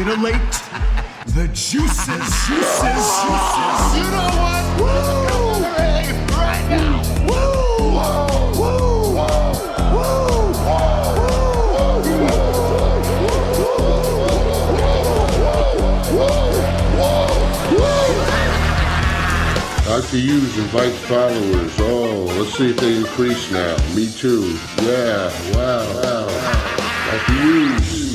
titillate the juices. You know what? Woo! Right now. Woo! Woo! Dr. Hughes invites followers. Oh, let's see if they increase now. Me too. Yeah, wow. Dr. Hughes.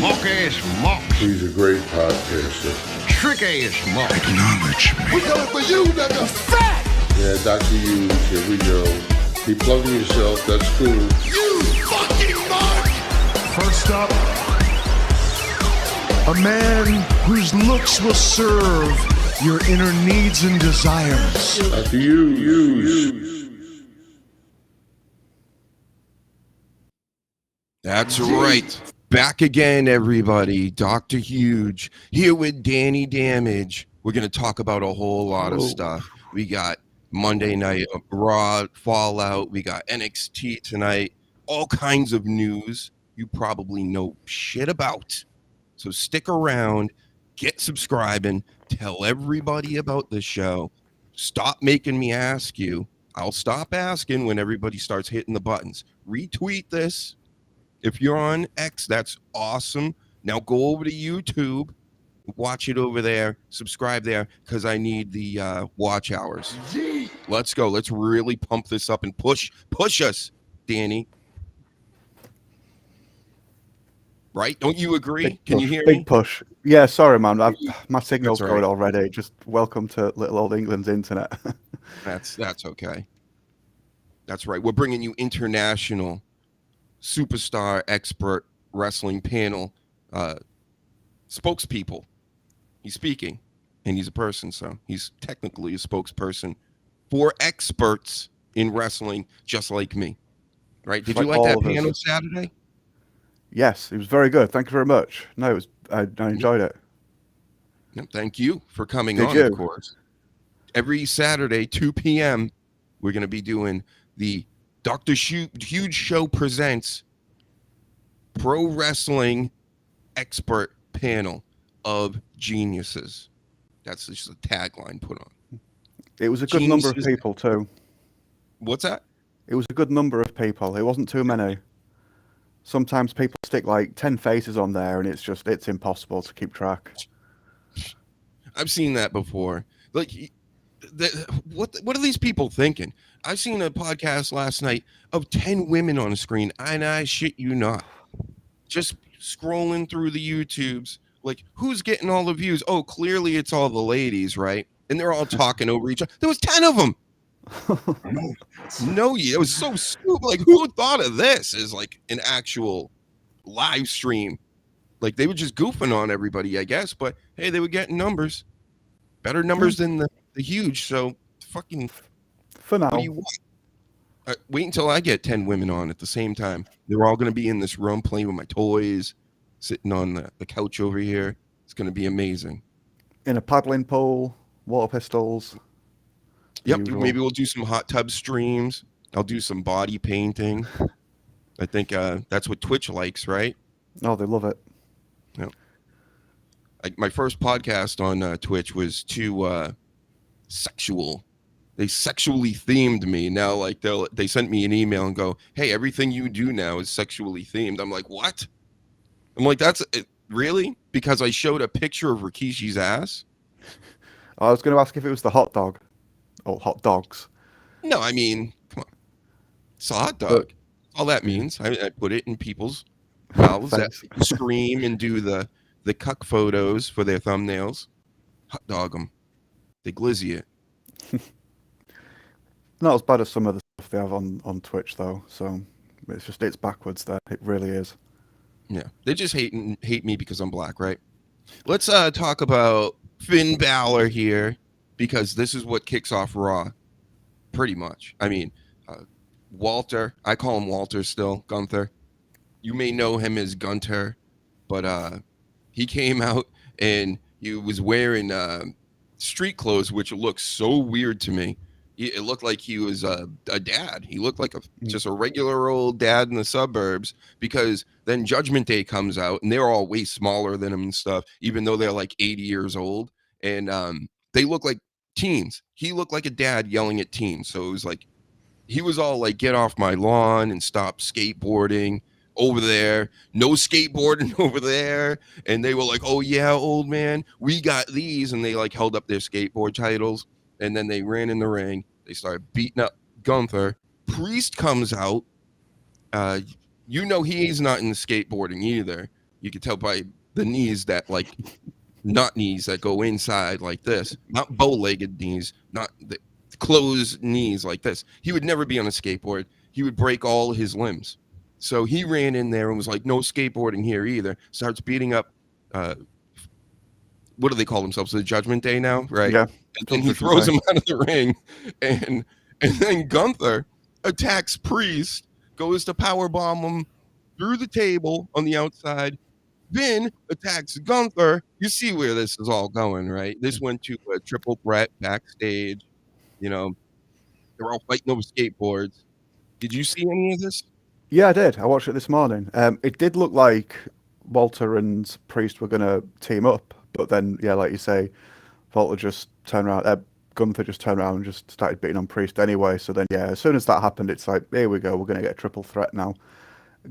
Mock-ass mock. He's a great podcaster. Trick-ass mock. Acknowledge me. We coming for you, nigga. Fat! Yeah, Dr. Hughes, here we go. Keep plugging yourself, that's cool. You fucking mark! First up, a man whose looks will serve your inner needs and desires. Dr. Hughes. That's right. Back again, everybody. Dr. Huge here with Danny Damage. We're going to talk about a whole lot of stuff. We got Monday Night Raw Fallout. We got NXT tonight. All kinds of news you probably know shit about. So stick around. Get subscribing. Tell everybody about the show. Stop making me ask you. I'll stop asking when everybody starts hitting the buttons. Retweet this. If you're on X, that's awesome. Now go over to YouTube, watch it over there, subscribe there, because I need the watch hours. Let's go. Let's really pump this up and push us, Danny. Right? Don't you agree? Can you hear me? Big push. Yeah, sorry, man. My signal's That's going right. already. Just welcome to little old England's internet. That's okay. That's right. We're bringing you international superstar expert wrestling panel spokespeople. He's speaking, and he's a person, so he's technically a spokesperson for experts in wrestling, just like me. Right? Did you like that panel Saturday? Yes, it was very good. Thank you very much. No, it was. I enjoyed it. No, thank you for coming Did on, you? of course. Every Saturday, 2 p.m., we're going to be doing the Dr. Huge Show presents Pro Wrestling Expert Panel of Geniuses. That's just a tagline put on. It was a good number of people too. What's that? It was a good number of people. It wasn't too many. Sometimes people stick like 10 faces on there, and it's impossible to keep track. I've seen that before. Like, what are these people thinking? I've seen a podcast last night of 10 women on a screen, and I shit you not. Just scrolling through the YouTubes, like, who's getting all the views? Oh, clearly it's all the ladies, right? And they're all talking over each other. There was 10 of them. No, it was so stupid. Like, who thought of this as like an actual live stream? Like, they were just goofing on everybody, I guess. But hey, they were getting numbers, better numbers than the Huge. So fucking For now. what do you want? Wait until I get 10 women on at the same time. They're all going to be in this room playing with my toys, sitting on the couch over here. It's going to be amazing. In a paddling pool, water pistols. Yep, Usual. maybe we'll do some hot tub streams. I'll do some body painting. I think that's what Twitch likes, right? Oh, they love it. Yep. My first podcast on Twitch was too sexual. They sexually themed me. Now, like, they sent me an email and go, "Hey, everything you do now is sexually themed." I'm like, "What?" I'm like, "That's it, really?" Because I showed a picture of Rikishi's ass. I was going to ask if it was the hot dog. Or hot dogs. No, I mean, come on. It's a hot dog. All that means. I put it in people's mouths that scream and do the cuck photos for their thumbnails. Hot dog them. They glizzy it. Not as bad as some of the stuff they have on Twitch, though. So it's backwards there. It really is. Yeah. They just hate me because I'm black, right? Let's talk about Finn Balor here, because this is what kicks off Raw, pretty much. I mean, Walter, I call him Walter still, Gunther. You may know him as Gunter, but he came out and he was wearing street clothes, which looks so weird to me. It looked like he was a dad. He looked like just a regular old dad in the suburbs, because then Judgment Day comes out and they're all way smaller than him and stuff, even though they're like 80 years old. And they look like teens. He looked like a dad yelling at teens. So it was like, he was all like, get off my lawn and stop skateboarding over there. No skateboarding over there. And they were like, oh yeah, old man, we got these. And they like held up their skateboard titles. And then they ran in the ring. They started beating up Gunther. Priest comes out. He's not in the skateboarding either. You can tell by the knees that like, not knees that go inside like this, not bow-legged knees, not the closed knees like this. He would never be on a skateboard. He would break all his limbs. So he ran in there and was like, no skateboarding here either. Starts beating up, what do they call themselves? The Judgment Day now, right? Yeah. And then he throws him out of the ring, and then Gunther attacks Priest, goes to powerbomb him through the table on the outside, then attacks Gunther. You see where this is all going, right? This went to a triple threat backstage. They're all fighting over skateboards. Did you see any of this? Yeah, I did. I watched it this morning. It did look like Walter and Priest were going to team up, but then, yeah, like you say, Gunther just turned around and just started beating on Priest anyway. So then, yeah, as soon as that happened, it's like, here we go, we're going to get a triple threat now.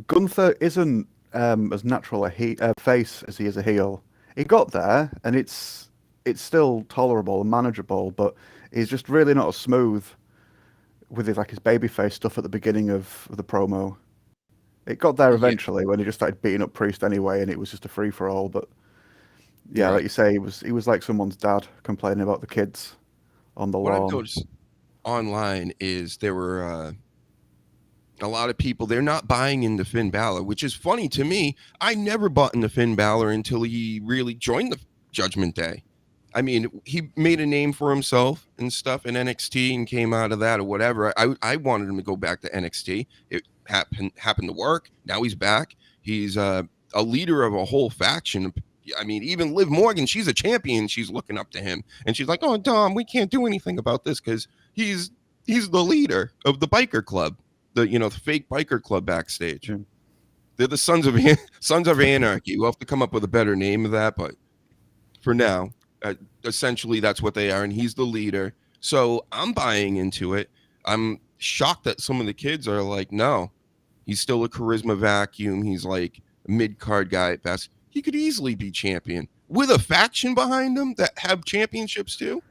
Gunther isn't as natural a face as he is a heel. He got there, and it's still tolerable and manageable, but he's just really not as smooth with his babyface stuff at the beginning of the promo. It got there eventually when he just started beating up Priest anyway, and it was just a free for all. But yeah, like you say, he was like someone's dad complaining about the kids on the lawn. What I've noticed online is there were a lot of people, they're not buying into Finn Balor, which is funny to me. I never bought into Finn Balor until he really joined the Judgment Day. I mean, he made a name for himself and stuff in NXT and came out of that or whatever. I wanted him to go back to NXT. It happened to work. Now he's back. He's a leader of a whole faction. I mean, even Liv Morgan, she's a champion. She's looking up to him. And she's like, oh, Dom, we can't do anything about this because he's the leader of the biker club, the fake biker club backstage. Mm. They're the Sons of Anarchy. We'll have to come up with a better name of that. But for now, essentially that's what they are. And he's the leader. So I'm buying into it. I'm shocked that some of the kids are like, no, he's still a charisma vacuum. He's like a mid-card guy at best. He could easily be champion with a faction behind him that have championships too.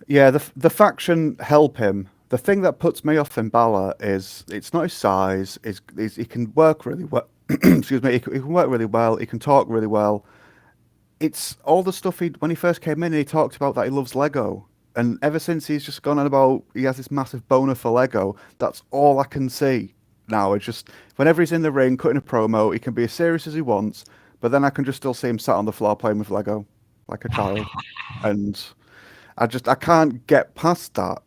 Yeah, the faction help him. The thing that puts me off Finn Balor is it's not his size. He can work really well. Excuse me. He can work really well. He can talk really well. It's all the stuff when he first came in, he talked about that he loves Lego. And ever since he's just gone on about he has this massive boner for Lego, that's all I can see now. It's just whenever he's in the ring cutting a promo, he can be as serious as he wants, but then I can just still see him sat on the floor playing with Lego like a child. And I can't get past that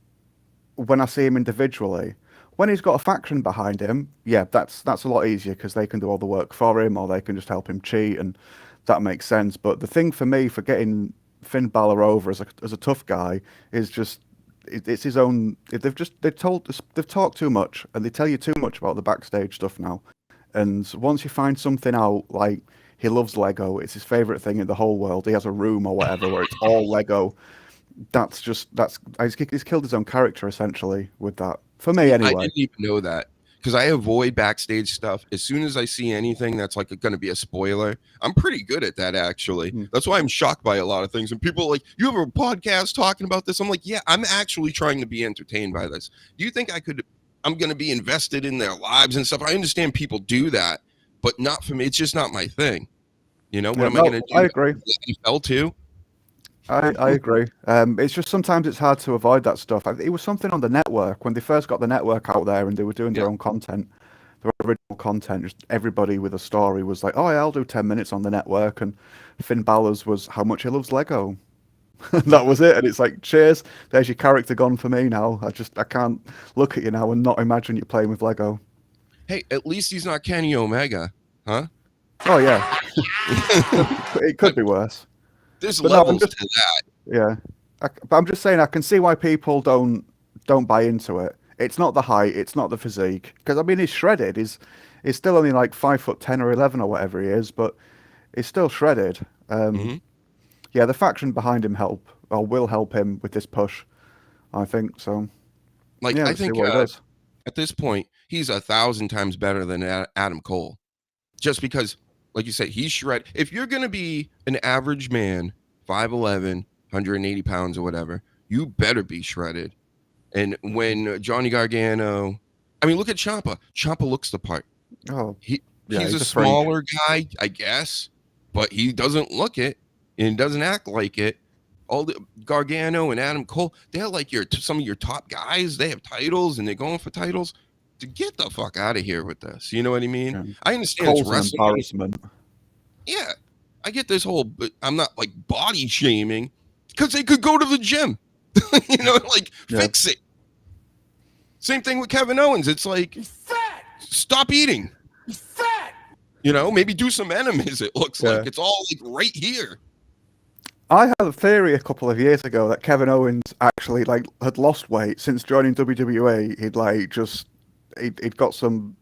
when I see him individually. When he's got a faction behind him, yeah, that's a lot easier because they can do all the work for him or they can just help him cheat, and that makes sense. But the thing for me for getting Finn Balor over as a tough guy is just it's his own. They've talked too much and they tell you too much about the backstage stuff now. And once you find something out, like he loves Lego, it's his favorite thing in the whole world. He has a room or whatever where it's all Lego. He's killed his own character essentially with that. For me, anyway. I didn't even know that because I avoid backstage stuff. As soon as I see anything that's like going to be a spoiler, I'm pretty good at that, actually. That's why I'm shocked by a lot of things. And people are like, you have a podcast talking about this? I'm like, yeah, I'm actually trying to be entertained by this. Do you think I'm going to be invested in their lives and stuff? I understand people do that, but not for me. It's just not my thing. What am I going to do? I agree. NFL too? I agree. It's just sometimes it's hard to avoid that stuff. It was something on the network when they first got the network out there and they were doing their own content, their original content. Just everybody with a story was like, "Oh, yeah, I'll do 10 minutes on the network." And Finn Balor's was how much he loves Lego. That was it. And it's like, cheers. There's your character gone for me now. I can't look at you now and not imagine you playing with Lego. Hey, at least he's not Kenny Omega, huh? Oh yeah, it could be worse. There's levels to that. Yeah. But I'm just saying, I can see why people don't don't buy into it. It's not the height, it's not the physique. Because I mean, he's shredded. He's still only like 5'10" or 11 or whatever he is, but he's still shredded. Yeah, the faction behind him will help him with this push, I think. So, Like, yeah, I let's see think what he does. at this point, he's 1,000 times better than Adam Cole. Just because, like you said, he's shredded. If you're going to be an average man, 5'11", 180 pounds or whatever, you better be shredded. And when Johnny Gargano, I mean, look at Ciampa. Ciampa looks the part. Oh, He's he's a a freak. smaller guy, I guess, but he doesn't look it and doesn't act like it. All the Gargano and Adam Cole, they're like some of your top guys. They have titles and they're going for titles. To get the fuck out of here with this. You know what I mean? Yeah. I understand Cole's it's an wrestling. embarrassment. Yeah, I get this whole, but I'm not like body shaming because they could go to the gym, like Yeah. fix it. Same thing with Kevin Owens. It's like, stop eating. Maybe do some enemies. It looks like it's all like right here. I had a theory a couple of years ago that Kevin Owens actually had lost weight since joining WWE. He'd got some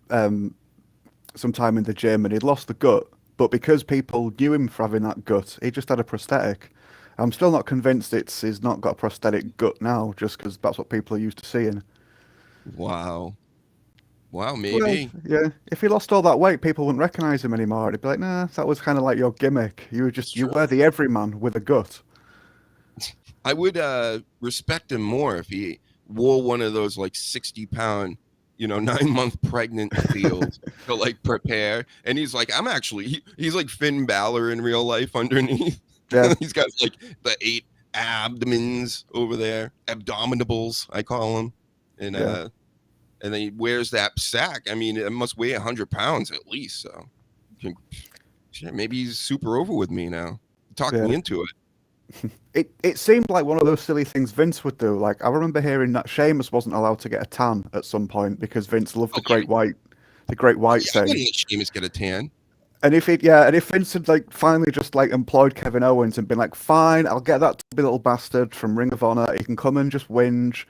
time in the gym and he'd lost the gut. But because people knew him for having that gut, he just had a prosthetic. I'm still not convinced he's not got a prosthetic gut now, just because that's what people are used to seeing. Wow, maybe. Well, yeah, if he lost all that weight, people wouldn't recognize him anymore. It'd be like, nah, that was kind of like your gimmick. You were the everyman with a gut. I would respect him more if he wore one of those like 60-pound, 9-month pregnant fields to like prepare. And he's like, he's like Finn Balor in real life underneath. Yeah. He's got like the 8 abdomens over there, abdominables, I call them. And and then he wears that sack. I mean, it must weigh 100 pounds at least. So shit, maybe he's super over with me now. Talk me into it. It seemed like one of those silly things Vince would do. Like, I remember hearing that Sheamus wasn't allowed to get a tan at some point because Vince loved the Great White I thing. wouldn't let Sheamus get a tan. And if Vince had finally just employed Kevin Owens and been like, fine, I'll get that tubby little bastard from Ring of Honor. He can come and just whinge.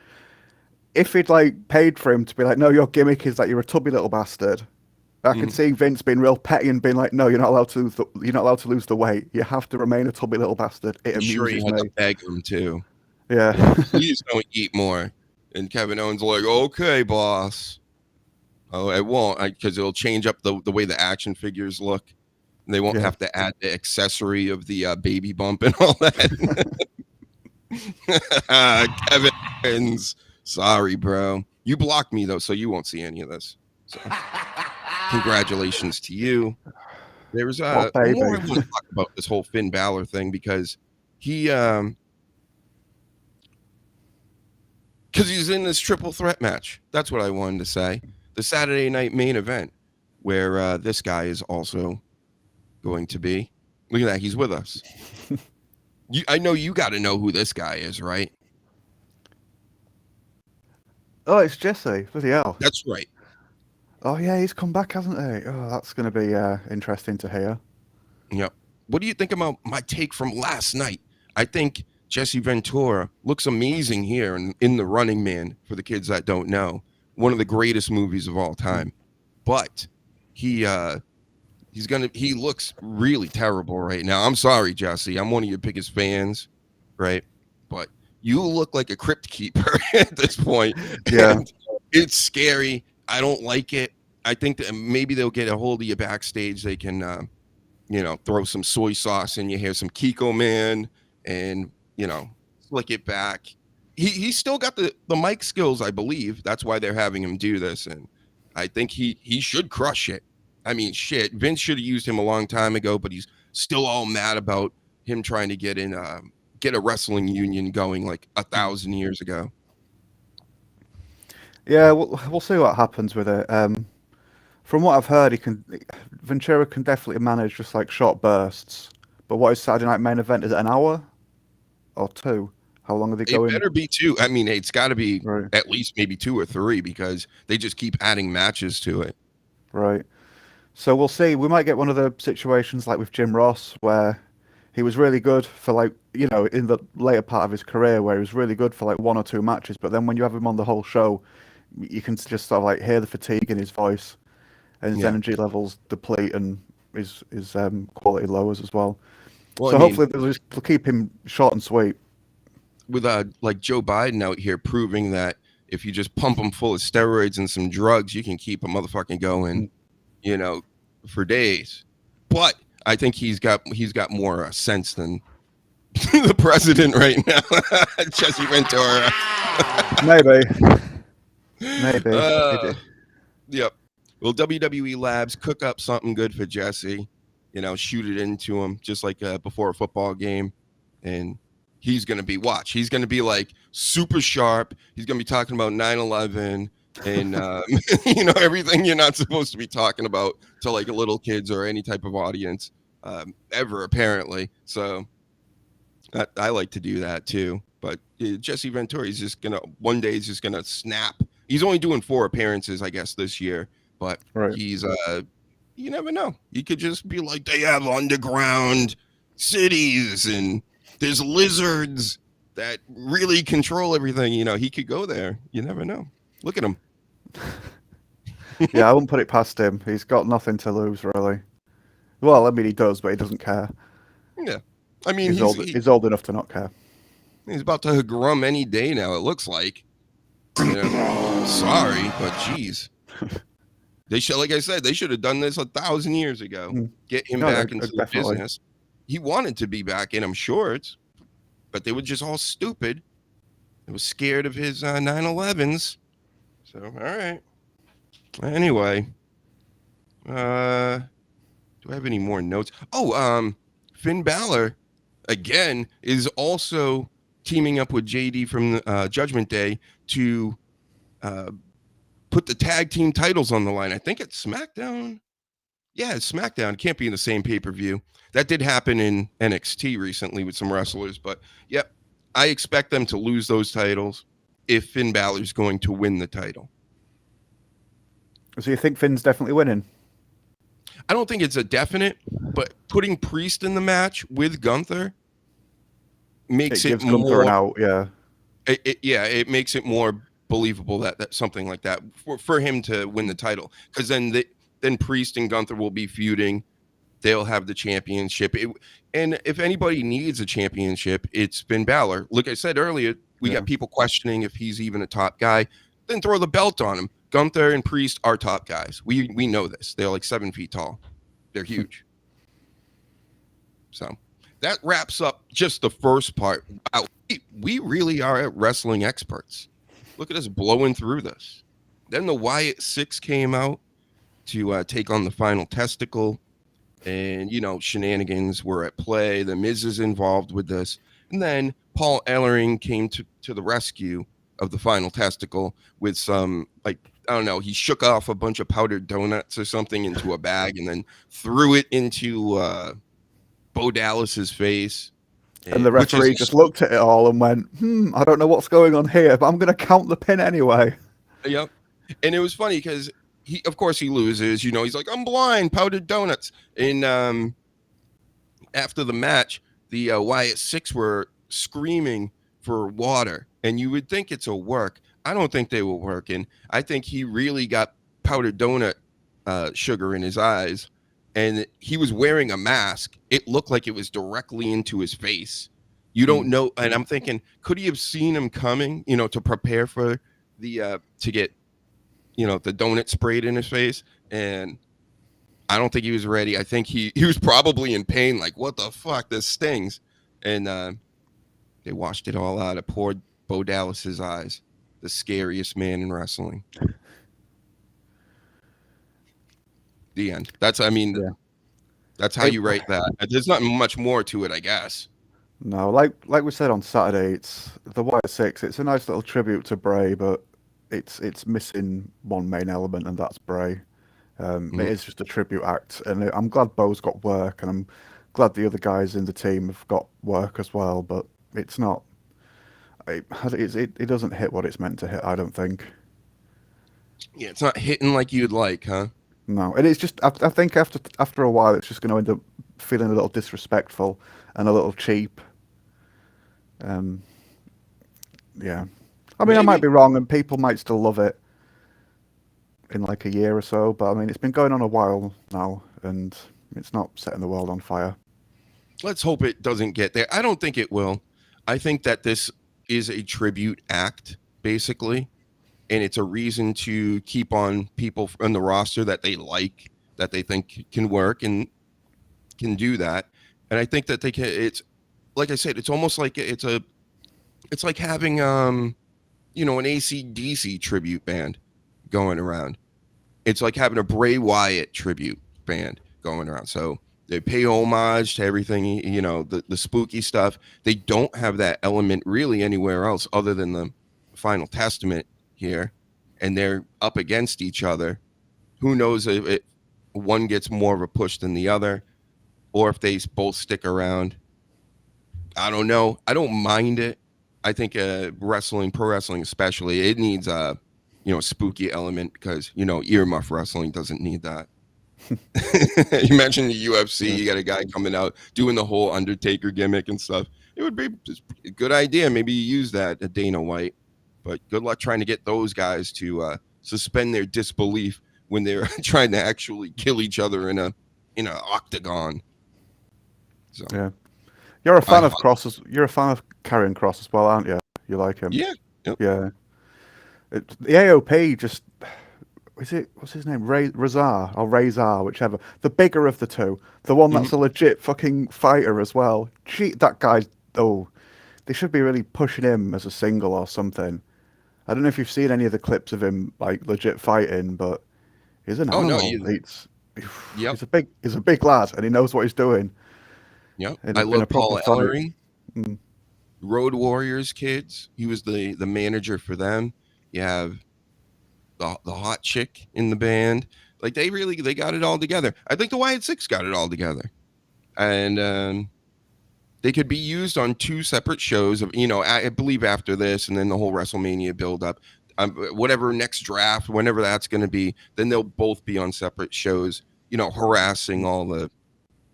If he'd paid for him to be like, no, your gimmick is that you're a tubby little bastard. I could see Vince being real petty and being like, no, you're not allowed to lose the weight. You have to remain a tubby little bastard. It amuses Sure, he had me. to beg him too. Yeah. Please don't eat more. And Kevin Owens like, okay, boss. Oh, I won't, because it'll change up the way the action figures look. And they won't have to add the accessory of the baby bump and all that. Kevin Owens, sorry, bro. You blocked me though, so you won't see any of this. So, congratulations to you. There's more I want to talk about this whole Finn Balor thing because he because he's in this triple threat match. That's what I wanted to say. The Saturday night main event where this guy is also going to be. Look at that. He's with us. I know you got to know who this guy is, right? Oh, it's Jesse. Bloody hell. That's right. Oh, yeah, he's come back, hasn't he? Oh, that's going to be interesting to hear. Yep. What do you think about my take from last night? I think Jesse Ventura looks amazing here in The Running Man, for the kids that don't know. One of the greatest movies of all time. But he looks really terrible right now. I'm sorry, Jesse. I'm one of your biggest fans, right? But you look like a crypt keeper at this point. Yeah. And it's scary. I don't like it. I think that maybe they'll get a hold of you backstage. They can, throw some soy sauce in your hair, some Kiko Man, and, flick it back. He's still got the mic skills, I believe. That's why they're having him do this. And I think he should crush it. I mean, shit, Vince should have used him a long time ago, but he's still all mad about him trying to get a wrestling union going like 1,000 years ago. Yeah, we'll see what happens with it. From what I've heard, Ventura can definitely manage just short bursts. But what is Saturday night main event? Is it an hour or 2? How long are they going? It better be 2. I mean, it's got to be at least maybe 2 or 3 because they just keep adding matches to it. Right. So we'll see. We might get one of the situations like with Jim Ross where He was really good for like, you know, in the later part of his career where he was really good for like 1 or 2 matches. But then when you have him on the whole show, you can just sort of like hear the fatigue in his voice, and his Yeah. energy levels deplete, and his quality lowers as well. Well, So I mean, hopefully they'll keep him short and sweet. with like Joe Biden out here proving that if you just pump him full of steroids and some drugs, you can keep a motherfucking going, you know, for days. But I think he's got more sense than the president right now, Jesse Ventura. Maybe. Yep. Well, WWE Labs cook up something good for Jesse. You know, shoot it into him just like before a football game, and he's gonna be He's gonna be like super sharp. He's gonna be talking about 9/11 and you know, everything you're not supposed to be talking about to like little kids or any type of audience ever, apparently. So I like to do that too. But Jesse Ventura, he's just gonna one day he's just gonna snap. He's only doing 4 appearances, I guess, this year, but he's you never know. He could just be like, they have underground cities and there's lizards that really control everything. You know, he could go there. You never know. Look at him. Yeah, I wouldn't put it past him. He's got nothing to lose, really. Well, I mean, he does, but he doesn't care. Yeah. I mean, he's old enough to not care. He's about to grum any day now, it looks like. You know, sorry, but geez. They should, like I said, they should have done this 1,000 years ago. Get him back into the business. He wanted to be back in, I'm sure, but they were just all stupid. They were scared of his 9/11s. So, all right. Anyway, do I have any more notes? Oh, Finn Balor, again, is also teaming up with JD from Judgment Day to put the tag team titles on the line. I think it's SmackDown. Yeah, it's SmackDown. It can't be in the same pay-per-view. That did happen in NXT recently with some wrestlers, but yep, I expect them to lose those titles if Finn Balor's going to win the title. So you think Finn's definitely winning? I don't think it's a definite, but putting Priest in the match with Gunther makes it more Gunther an out, yeah. It makes it more believable that something like that for him to win the title, because then Priest and Gunther will be feuding. They'll have the championship. And if anybody needs a championship, it's Finn Balor. Like I said earlier, we got people questioning if he's even a top guy. Then throw the belt on him. Gunther and Priest are top guys. We know this. They're like 7 feet tall. They're huge. So that wraps up just the first part. Wow, we really are wrestling experts. Look at us blowing through this. Then the Wyatt Six came out to take on the Final Testicle. And, you know, shenanigans were at play. The Miz is involved with this. And then Paul Ellering came to the rescue of the Final Testicle with some, like, I don't know, he shook off a bunch of powdered donuts or something into a bag and then threw it into Bo Dallas's face. And the referee just looked at it all and went, I don't know what's going on here, but I'm going to count the pin anyway. Yep. And it was funny because of course he loses, you know, he's like, I'm blind, powdered donuts. And after the match, the Wyatt Six were screaming for water. And you would think it's a work. I don't think they were working. I think he really got powdered donut sugar in his eyes. And he was wearing a mask. It looked like it was directly into his face. You don't know. And I'm thinking, could he have seen him coming, you know, to prepare for the, to get, you know, the donut sprayed in his face? And I don't think he was ready. I think he was probably in pain. Like, what the fuck? This stings. And they washed it all out of poor Bo Dallas's eyes. The scariest man in wrestling. The end. That's how you rate that. There's not much more to it, I guess. No, like we said on Saturday, it's the Wyatt Six. It's a nice little tribute to Bray, but it's missing one main element, and that's Bray. It is just a tribute act, and I'm glad Bo's got work, and I'm glad the other guys in the team have got work as well. But it's not. It doesn't hit what it's meant to hit, I don't think. Yeah, it's not hitting like you'd like, huh? No, and it's just I think after a while it's just going to end up feeling a little disrespectful and a little cheap. Yeah. I mean, I might be wrong, and people might still love it in like a year or so, but I mean, it's been going on a while now, and it's not setting the world on fire. Let's hope it doesn't get there. I don't think it will. I think that this is a tribute act, basically, and it's a reason to keep on people on the roster that they like, that they think can work and can do that. And I think that they can. It's like I said, it's almost like it's like having you know, an AC/DC tribute band going around. It's like having a Bray Wyatt tribute band going around. So they pay homage to everything, you know, the spooky stuff. They don't have that element really anywhere else other than the Final Testament here, and they're up against each other. Who knows if one gets more of a push than the other, or if they both stick around. I don't know. I don't mind it. I think wrestling, pro wrestling especially, it needs a, you know, spooky element, because, you know, earmuff wrestling doesn't need that. You mentioned the UFC, you got a guy coming out doing the whole Undertaker gimmick and stuff. It would be just a good idea. Maybe you use that at Dana White, but good luck trying to get those guys to suspend their disbelief when they're trying to actually kill each other in an octagon. So yeah, you're a fan of Cross. You're a fan of Karrion Kross as well, aren't you? You like him? Yeah. Yep. Yeah. The AOP just. Is it, what's his name? Razor, whichever. The bigger of the two. The one that's a legit fucking fighter as well. Gee, that guy, they should be really pushing him as a single or something. I don't know if you've seen any of the clips of him, like, legit fighting, but he's an animal. He's a big lad, and he knows what he's doing. Yep. I love Paul Ellering. Road Warriors kids. He was the manager for them. You have the hot chick in the band. Like, they got it all together. I think the Wyatt Six got it all together, and they could be used on two separate shows of, you know, I believe after this, and then the whole WrestleMania build up, whatever next draft, whenever that's going to be, then they'll both be on separate shows, you know, harassing all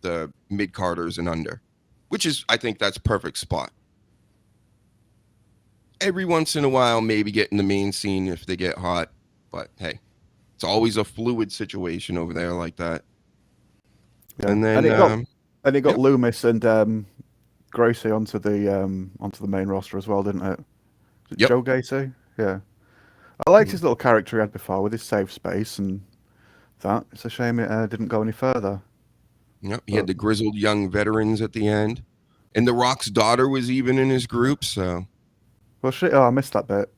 the mid-carders and under, which is, I think that's perfect spot. Every once in a while, maybe get in the main scene if they get hot. But hey, it's always a fluid situation over there like that. Yeah. And then it got Loomis and Gracie onto the main roster as well, didn't it? Joe Gacy? Yeah. I liked his little character he had before with his safe space and that. It's a shame it didn't go any further. Yep. He had the grizzled young veterans at the end, and The Rock's daughter was even in his group. So. Well, shit! Oh, I missed that bit.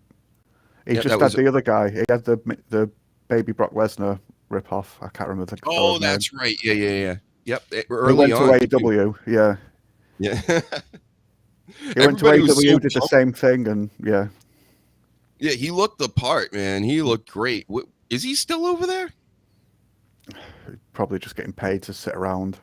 He just had the other guy. He had the baby Brock Lesnar ripoff. I can't remember the. Oh, that's right. Yeah. Yep. Early went to AEW. Yeah. Yeah. He went to AEW, did the same thing, and yeah. Yeah, he looked the part, man. He looked great. Is he still over there? Probably just getting paid to sit around.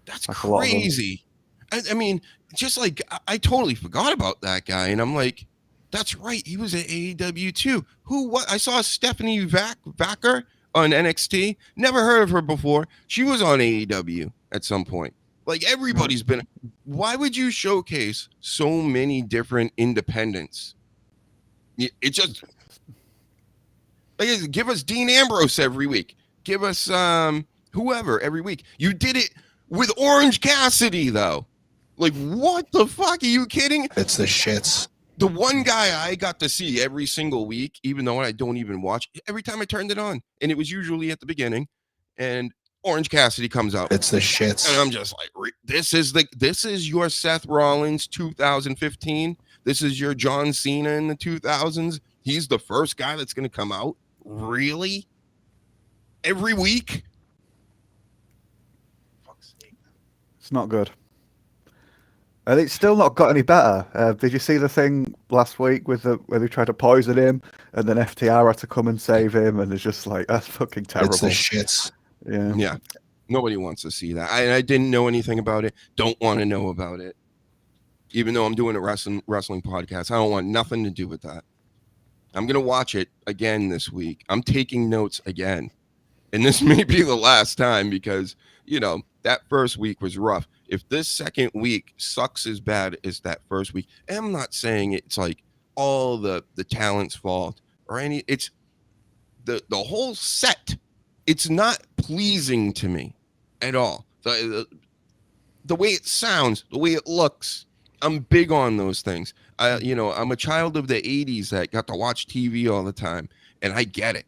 That's crazy. I mean, just like I totally forgot about that guy, and I'm like, that's right. He was at AEW too. What? I saw Stephanie Vacker on NXT. Never heard of her before. She was on AEW at some point. Like, everybody's been. Why would you showcase so many different independents? It just, like, give us Dean Ambrose every week. Give us whoever every week. You did it with Orange Cassidy though. Like, what the fuck? Are you kidding? It's the shits. The one guy I got to see every single week, even though I don't even watch, every time I turned it on, and it was usually at the beginning, and Orange Cassidy comes out. It's the shits. And I'm just like, this is your Seth Rollins 2015. This is your John Cena in the 2000s. He's the first guy that's going to come out. Really? Every week? Fuck's sake. It's not good. And it's still not got any better. Did you see the thing last week where they tried to poison him, and then FTR had to come and save him, and it's just like, that's fucking terrible. It's the shits. Yeah. Nobody wants to see that. I didn't know anything about it. Don't want to know about it. Even though I'm doing a wrestling podcast, I don't want nothing to do with that. I'm gonna watch it again this week. I'm taking notes again. and this may be the last time because, that first week was rough. If this second week sucks as bad as that first week, and I'm not saying it's like all the talent's fault or it's the whole set. It's not pleasing to me at all. The way it sounds, the way it looks, I'm big on those things. I'm a child of the 80s that got to watch TV all the time, and I get it.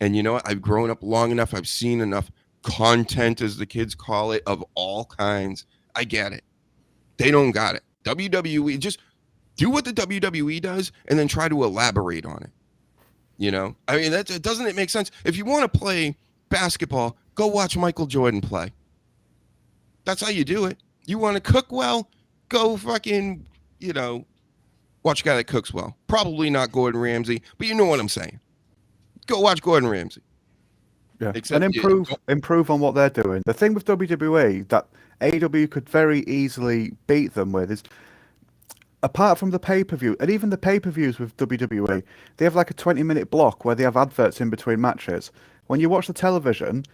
And I've grown up long enough. I've seen enough content, as the kids call it, of all kinds. I get it. They don't got it. WWE, just do what the WWE does and then try to elaborate on it. Doesn't it make sense? If you want to play basketball, go watch Michael Jordan play. That's how you do it. You want to cook well, go fucking, watch a guy that cooks well. Probably not Gordon Ramsay, but you know what I'm saying. Go watch Gordon Ramsay. Yeah, Except, and improve on what they're doing. The thing with WWE that AEW could very easily beat them with is, apart from the pay-per-view, and even the pay-per-views with WWE, they have like a 20-minute block where they have adverts in between matches. When you watch the television,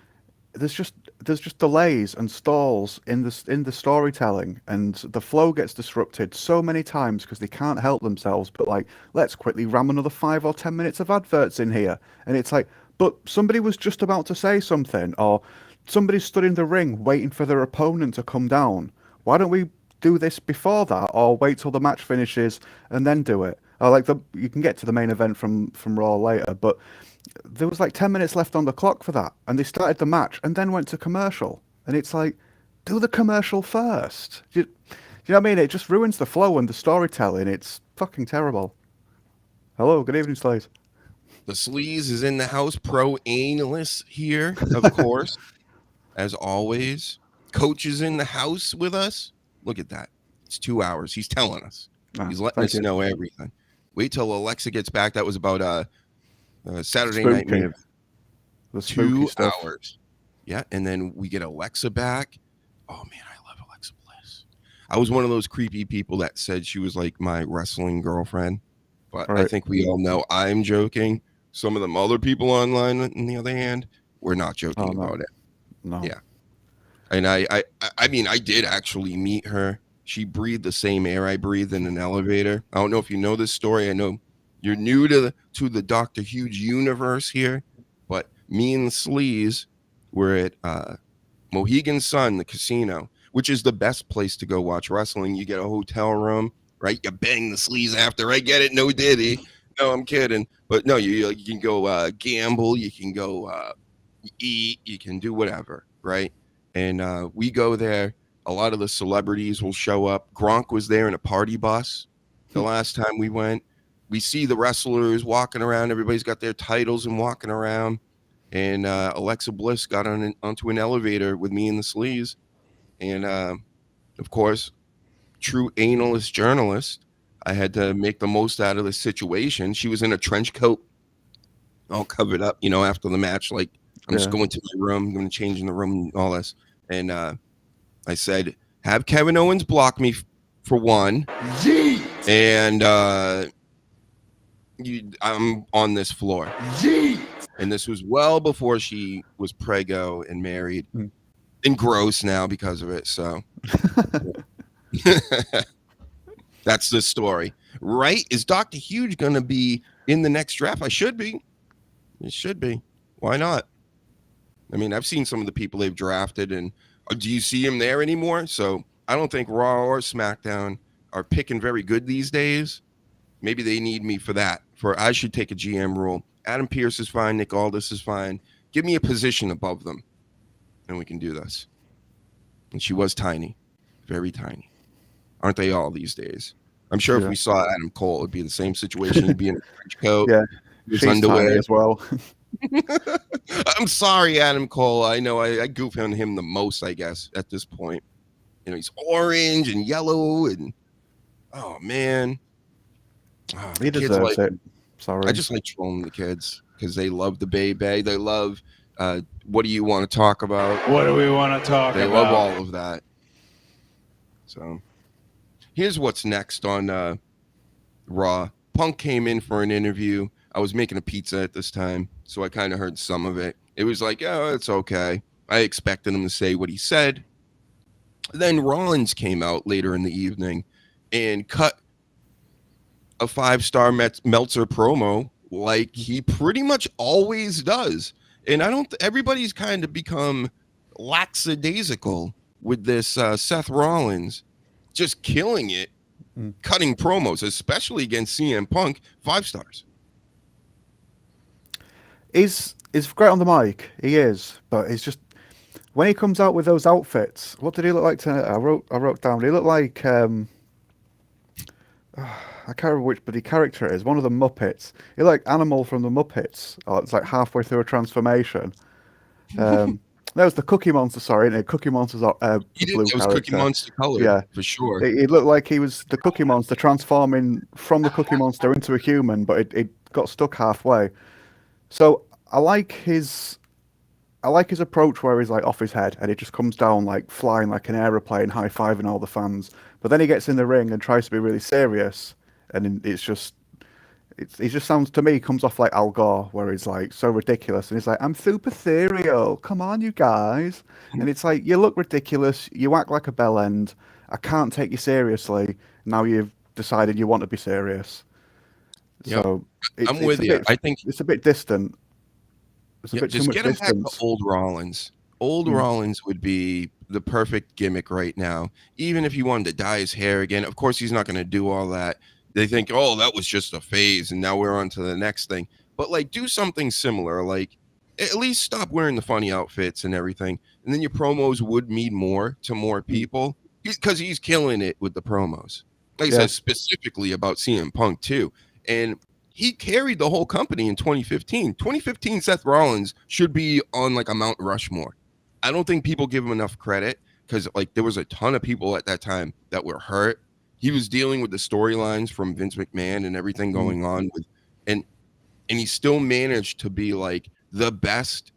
there's just delays and stalls in the storytelling, and the flow gets disrupted so many times because they can't help themselves. But like, let's quickly ram another 5 or 10 minutes of adverts in here, and it's like, but somebody was just about to say something, or somebody stood in the ring waiting for their opponent to come down. Why don't we do this before that, or wait till the match finishes and then do it? Or you can get to the main event from Raw later, but there was like 10 minutes left on the clock for that, and they started the match and then went to commercial, and it's like, do the commercial first. Do you know what I mean? It just ruins the flow and the storytelling. It's fucking terrible. Hello, good evening, Slays. The Sleaze is in the house. Pro Analist here, of course, as always. Coach is in the house with us. Look at that. It's 2 hours. He's telling us. He's letting us know everything. Wait till Alexa gets back. That was about Saturday night. 2 hours. Yeah, and then we get Alexa back. Oh, man, I love Alexa Bliss. I was one of those creepy people that said she was like my wrestling girlfriend. But right. I think we all know I'm joking. Some of them other people online, on the other hand, we're not joking about it. No. Yeah. And I mean, I did actually meet her. She breathed the same air I breathed in an elevator. I don't know if you know this story. I know you're new to the Dr. Huge universe here, but me and the Sleaze were at Mohegan Sun, the casino, which is the best place to go watch wrestling. You get a hotel room, right? You bang the Sleaze after. I get it. No Diddy. No, I'm kidding. But no, you can go gamble. You can go eat. You can do whatever, right? And we go there. A lot of the celebrities will show up. Gronk was there in a party bus the last time we went. We see the wrestlers walking around. Everybody's got their titles and walking around. And Alexa Bliss got onto an elevator with me and the Sleaze. And, of course, true analist journalist, I had to make the most out of the situation. She was in a trench coat, all covered up, after the match. Like, I'm just going to my room, I'm going to change in the room and all this. And I said, have Kevin Owens block me for one. Yeet. And I'm on this floor. Yeet. And this was well before she was prego and married. And gross now because of it. So that's the story. Right? Is Dr. Huge going to be in the next draft? I should be. It should be. Why not? I mean, I've seen some of the people they've drafted, and do you see him there anymore? So I don't think Raw or SmackDown are picking very good these days. Maybe they need me for that. I should take a GM role. Adam Pearce is fine. Nick Aldis is fine. Give me a position above them, and we can do this. And she was tiny, very tiny. Aren't they all these days? I'm sure if we saw Adam Cole, it'd be the same situation. He'd be in a trench coat, his underwear as well. I'm sorry, Adam Cole. I know I goof on him the most, I guess, at this point. He's orange and yellow, and oh man, he deserves it. Sorry, I just like trolling the kids because they love the baby. They love. What do you want to talk about? What do we want to talk about? They love all of that. So, here's what's next on Raw. Punk came in for an interview. I was making a pizza at this time, so I kind of heard some of it. It was like, oh, it's okay. I expected him to say what he said. Then Rollins came out later in the evening and cut a 5-star Meltzer promo like he pretty much always does. And I don't, everybody's kind of become lackadaisical with this Seth Rollins just killing it, cutting promos, especially against CM Punk, 5 stars. He's great on the mic. He is, but he's just when he comes out with those outfits. What did he look like tonight? I wrote down. He looked like I can't remember which bloody character it is. One of the Muppets. He looked like Animal from the Muppets. Oh, it's like halfway through a transformation. That was the Cookie Monster. Sorry, and Cookie Monster's blue It was character. Cookie Monster color, Yeah, for sure. It looked like he was the Cookie Monster transforming from the Cookie Monster into a human, but it got stuck halfway. So I like his approach where he's like off his head and it just comes down like flying like an aeroplane, high-fiving all the fans. But then he gets in the ring and tries to be really serious, and he just sounds to me comes off like Al Gore, where he's like so ridiculous and he's like, I'm super serial. Come on, you guys. And it's like, you look ridiculous. You act like a bell end. I can't take you seriously. Now you've decided you want to be serious. Yep. So I'm with you. I think it's a bit distant. It's a bit too just much get him back distance. to old Rollins. Old Rollins would be the perfect gimmick right now. Even if he wanted to dye his hair again, of course he's not going to do all that. They think, oh, that was just a phase, and now we're on to the next thing. But like, do something similar. Like, at least stop wearing the funny outfits and everything, and then your promos would mean more to more people because he's killing it with the promos. Like I said, specifically about CM Punk too, and he carried the whole company in 2015. 2015 Seth Rollins should be on like a Mount Rushmore. I don't think people give him enough credit because like there was a ton of people at that time that were hurt. He was dealing with the storylines from Vince McMahon and everything going on with, and he still managed to be like the best.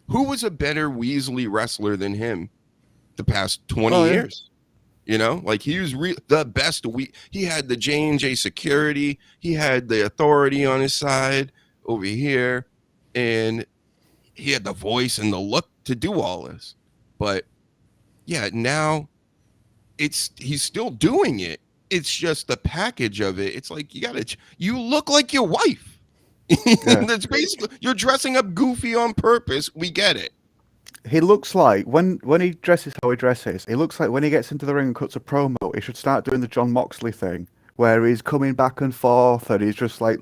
Who was a better Weasley wrestler than him the past 20 years? You know, like he was the best. He had the J&J security. He had the authority on his side over here, and he had the voice and the look to do all this. But yeah, now he's still doing it. It's just the package of it. It's like you look like your wife. That's basically, you're dressing up goofy on purpose. We get it. He looks like when he dresses how he dresses, he looks like when he gets into the ring and cuts a promo, he should start doing the John Moxley thing where he's coming back and forth and he's just like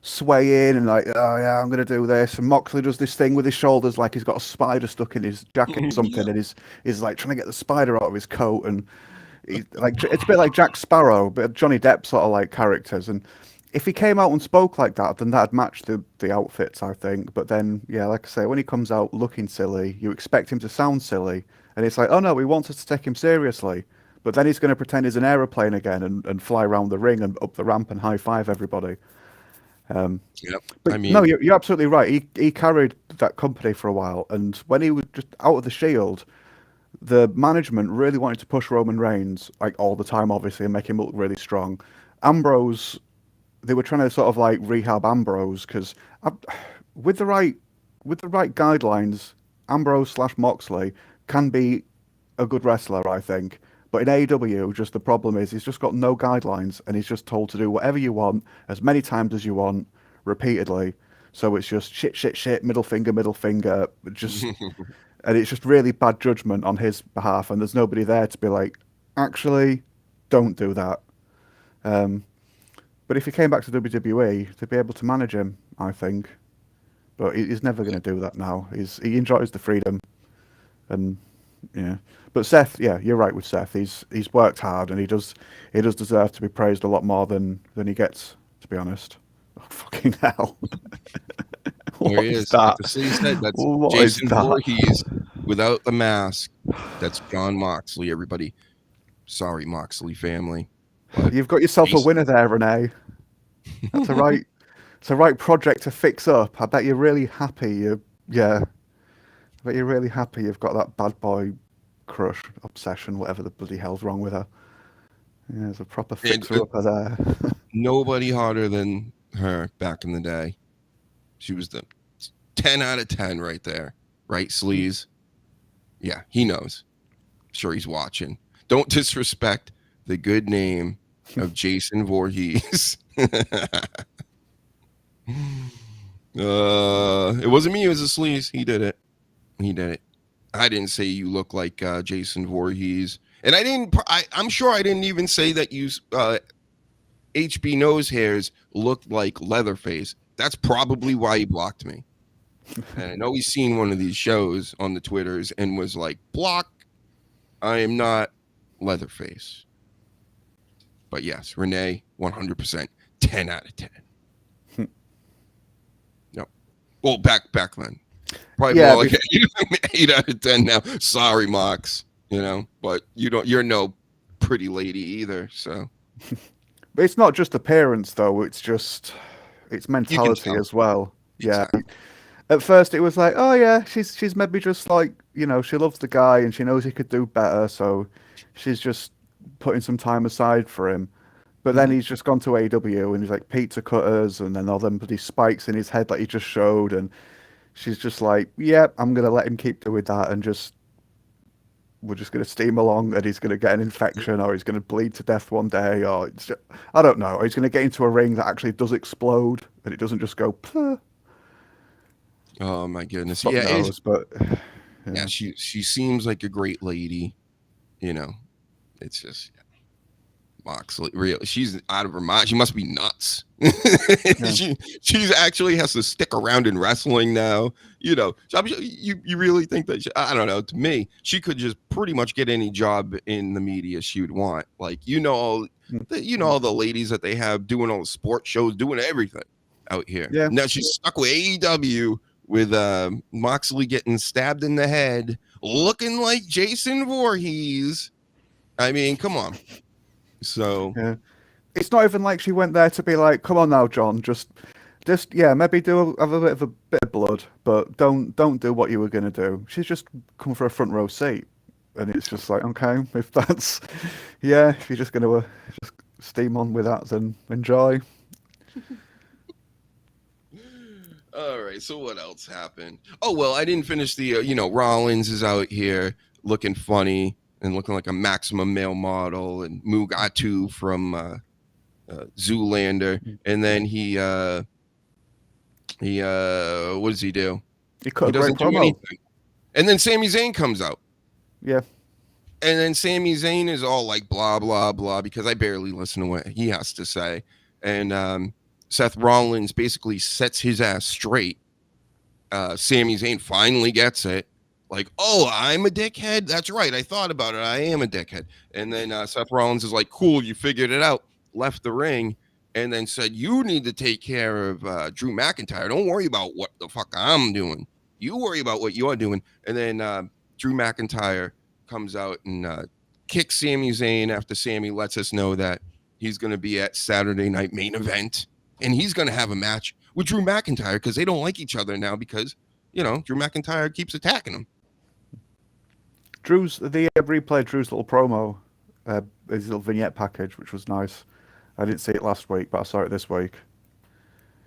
swaying and like, oh yeah, I'm gonna do this. And Moxley does this thing with his shoulders like he's got a spider stuck in his jacket or something, and he's like trying to get the spider out of his coat, and he's like, it's a bit like Jack Sparrow, but Johnny Depp sort of like characters. And if he came out and spoke like that, then that'd match the outfits, I think. But then, yeah, like I say, when he comes out looking silly, you expect him to sound silly, and it's like, oh no, he wants us to take him seriously. But then he's going to pretend he's an aeroplane again and fly around the ring and up the ramp and high five everybody. But I mean, no, you're absolutely right. He carried that company for a while, and when he was just out of the Shield, the management really wanted to push Roman Reigns like all the time, obviously, and make him look really strong. Ambrose, they were trying to sort of like rehab Ambrose because with the right guidelines, Ambrose / Moxley can be a good wrestler, I think. But in AEW, just the problem is he's just got no guidelines, and he's just told to do whatever you want, as many times as you want, repeatedly. So it's just shit, middle finger, just, and it's just really bad judgment on his behalf, and there's nobody there to be like, actually, don't do that. But if he came back to WWE, they'd be able to manage him, I think. But he's never going to do that now. He enjoys the freedom, and yeah. But Seth, yeah, you're right with Seth. He's worked hard, and he does deserve to be praised a lot more than he gets, to be honest. Oh, fucking hell! There he is. That? So you said that's what Jason Voorhees without the mask. That's John Moxley. Everybody, sorry, Moxley family. But you've got yourself a winner there, Renee. That's it's a right project to fix up. I bet you're really happy. I bet you're really happy you've got that bad boy crush, obsession, whatever the bloody hell's wrong with her. Yeah, there's a proper fixer-upper there. Nobody hotter than her back in the day. She was the 10 out of 10 right there. Right, Sleaze? Yeah, he knows. Sure, he's watching. Don't disrespect the good name of Jason Voorhees. It wasn't me. It was a Sleaze. He did it. I didn't say you look like Jason Voorhees, and I'm sure I didn't even say that you HB nose hairs looked like Leatherface. That's probably why he blocked me. And I know he's seen one of these shows on the Twitters and was like, block. I am not Leatherface. But yes, Renee, 100%, 10 out of 10. No. Well, back then. Probably more like 8 out of 10 now. Sorry, Mox. But you're no pretty lady either, so. But it's not just appearance, though. It's mentality as well. Exactly. Yeah. At first, it was like, oh yeah, she's maybe just like, she loves the guy and she knows he could do better, so she's just putting some time aside for him. But then he's just gone to AEW and he's like pizza cutters and then all them bloody spikes in his head that he just showed, and she's just like, yeah, I'm gonna let him keep doing that and we're just gonna steam along, and he's gonna get an infection or he's gonna bleed to death one day, or I don't know, or he's gonna get into a ring that actually does explode and it doesn't just go. Pleh. Oh my goodness! Fuck knows, but yeah, she seems like a great lady. It's just Moxley. Real, she's out of her mind. She must be nuts. She's actually has to stick around in wrestling now. You really think that? I don't know. To me, she could just pretty much get any job in the media she would want. Like all the ladies that they have doing all the sports shows, doing everything out here. Yeah. Now she's stuck with AEW. With Moxley getting stabbed in the head, looking like Jason Voorhees. I mean, come on. So it's not even like she went there to be like, "Come on now, John, just maybe have a bit of blood, but don't do what you were gonna do." She's just come for a front row seat, and it's just like, okay, if that's if you're just gonna just steam on with that, then enjoy. All right, so what else happened? Oh, well, I didn't finish the, Rollins is out here looking funny and looking like a maximum male model, and Mugatu from Zoolander. And then he what does he do? He doesn't do anything. And then Sami Zayn comes out. Yeah. And then Sami Zayn is all like, blah, blah, blah, because I barely listen to what he has to say. And, Seth Rollins basically sets his ass straight. Sami Zayn finally gets it. Like, oh, I'm a dickhead? That's right. I thought about it. I am a dickhead. And then Seth Rollins is like, cool, you figured it out. Left the ring and then said, you need to take care of Drew McIntyre. Don't worry about what the fuck I'm doing. You worry about what you're doing. And then Drew McIntyre comes out and kicks Sami Zayn after Sami lets us know that he's going to be at Saturday Night Main Event. And he's going to have a match with Drew McIntyre because they don't like each other now because, Drew McIntyre keeps attacking him. They replayed Drew's little promo, his little vignette package, which was nice. I didn't see it last week, but I saw it this week.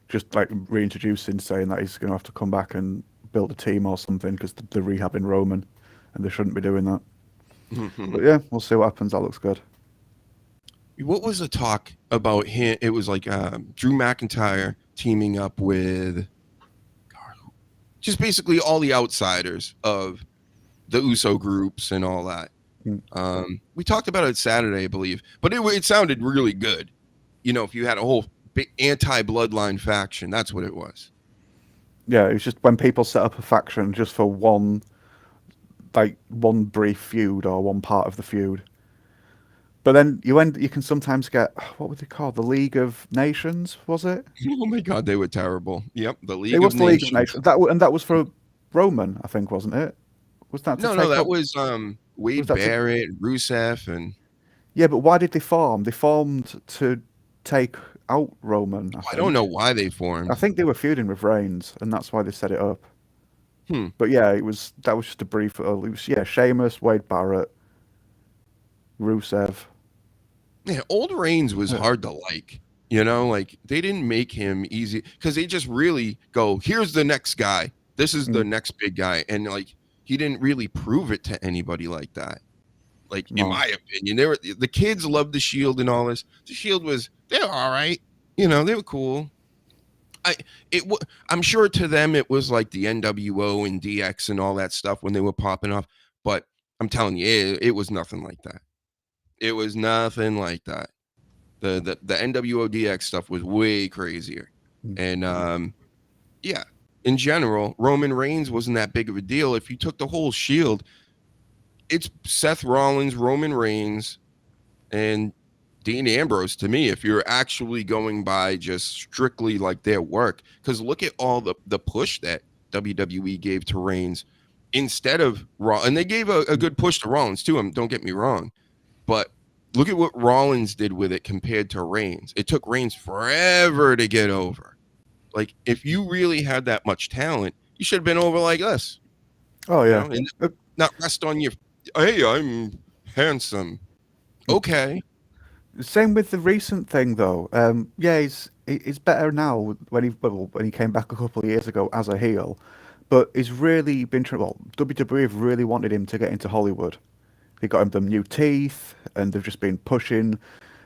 Just like reintroducing, saying that he's going to have to come back and build a team or something because they're rehabbing Roman and they shouldn't be doing that. But yeah, we'll see what happens. That looks good. What was the talk about him? It was like Drew McIntyre teaming up with just basically all the outsiders of the USO groups and all that. We talked about it Saturday, I believe, but it sounded really good. If you had a whole big anti-bloodline faction, that's what it was. Yeah, it's just when people set up a faction just for one brief feud or one part of the feud. But then you can sometimes get, what were they called? The League of Nations, was it? Oh my God, they were terrible. Yep, the League of Nations. It was the League of Nations. That was for Roman, I think, wasn't it? Was that No, that was Wade Barrett, Rusev, and... Yeah, but why did they form? They formed to take out Roman. I don't know why they formed. I think they were feuding with Reigns, and that's why they set it up. But yeah, that was just a brief... It was, Sheamus, Wade Barrett, Rusev. Yeah, old Reigns was hard to like. Like they didn't make him easy because they just really go, here's the next guy. This is the next big guy, and like he didn't really prove it to anybody like that. Like in my opinion, the kids loved the Shield and all this. The Shield they were all right, they were cool. I'm sure to them it was like the NWO and DX and all that stuff when they were popping off, but I'm telling you, it was nothing like that. It was nothing like that. The NWO DX stuff was way crazier, and yeah, in general, Roman Reigns wasn't that big of a deal. If you took the whole Shield, it's Seth Rollins, Roman Reigns, and Dean Ambrose to me, if you're actually going by just strictly like their work. Because look at all the push that WWE gave to Reigns instead of Raw. And they gave a good push to Rollins too, don't get me wrong. But look at what Rollins did with it compared to Reigns. It took Reigns forever to get over. Like, if you really had that much talent, you should have been over like us. Oh, yeah. And not rest on your, hey, I'm handsome. Okay. Same with the recent thing, though. Yeah, he's better now when he came back a couple of years ago as a heel, but he's really been WWE have really wanted him to get into Hollywood. They got him the new teeth, and they've just been pushing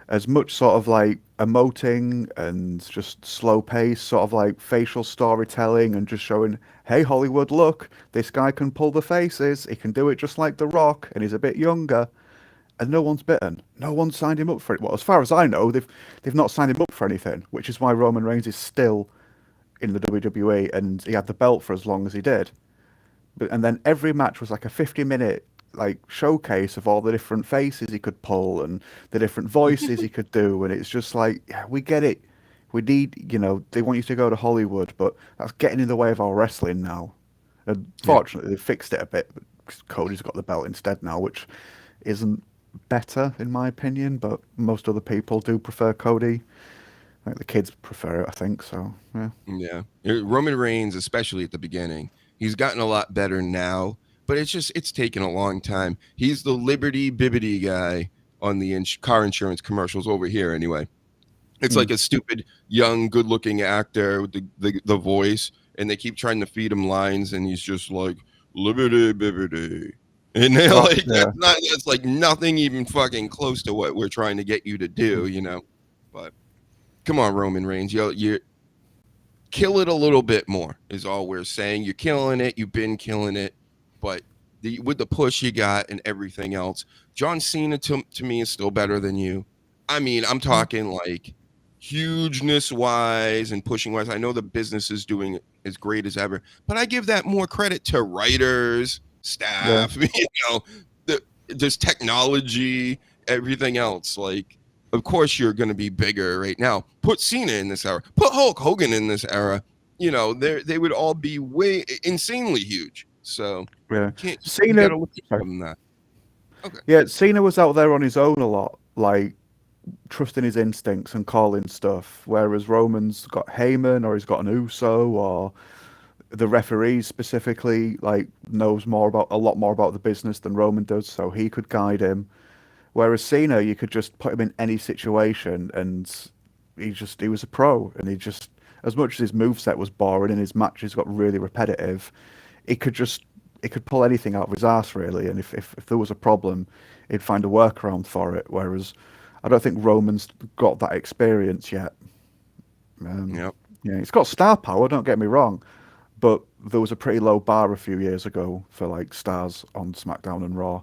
as much sort of like emoting and just slow pace, sort of like facial storytelling, and just showing, hey Hollywood, look, this guy can pull the faces. He can do it just like The Rock, and he's a bit younger. And no one's bitten. No one signed him up for it. Well, as far as I know, they've not signed him up for anything, which is why Roman Reigns is still in the WWE, and he had the belt for as long as he did. And then every match was like a 50-minute like showcase of all the different faces he could pull and the different voices he could do, and it's just like, yeah, we get it. We need, they want you to go to Hollywood, but that's getting in the way of our wrestling now. And fortunately, they fixed it a bit. Cody's got the belt instead now, which isn't better in my opinion, but most other people do prefer Cody. Like the kids prefer it, I think. So yeah. Roman Reigns, especially at the beginning, he's gotten a lot better now, but it's taken a long time. He's the Liberty Bibbity guy on the car insurance commercials over here anyway. It's like a stupid young good looking actor with the voice, and they keep trying to feed him lines, and he's just like Liberty Bibbity. And they're like, that's like nothing even fucking close to what we're trying to get you to do, But come on, Roman Reigns, you kill it a little bit more is all we're saying. You're killing it. You've been killing it, but with the push you got and everything else, John Cena to me is still better than you. I mean, I'm talking like hugeness wise and pushing wise. I know the business is doing as great as ever, but I give that more credit to writers, staff, there's technology, everything else. Like, of course you're going to be bigger right now. Put Cena in this era, put Hulk Hogan in this era, they would all be way insanely huge. So Cena, that. Okay. Yeah, Cena was out there on his own a lot, like trusting his instincts and calling stuff, whereas Roman's got Heyman, or he's got an Uso, or the referee specifically like knows a lot more about the business than Roman does, so he could guide him. Whereas Cena, you could just put him in any situation, and he was a pro, and he just, as much as his moveset was boring and his matches got really repetitive, he could pull anything out of his ass really, and if there was a problem, he'd find a workaround for it. Whereas I don't think Roman's got that experience yet. Yeah, he's got star power, don't get me wrong, but there was a pretty low bar a few years ago for like stars on SmackDown and Raw.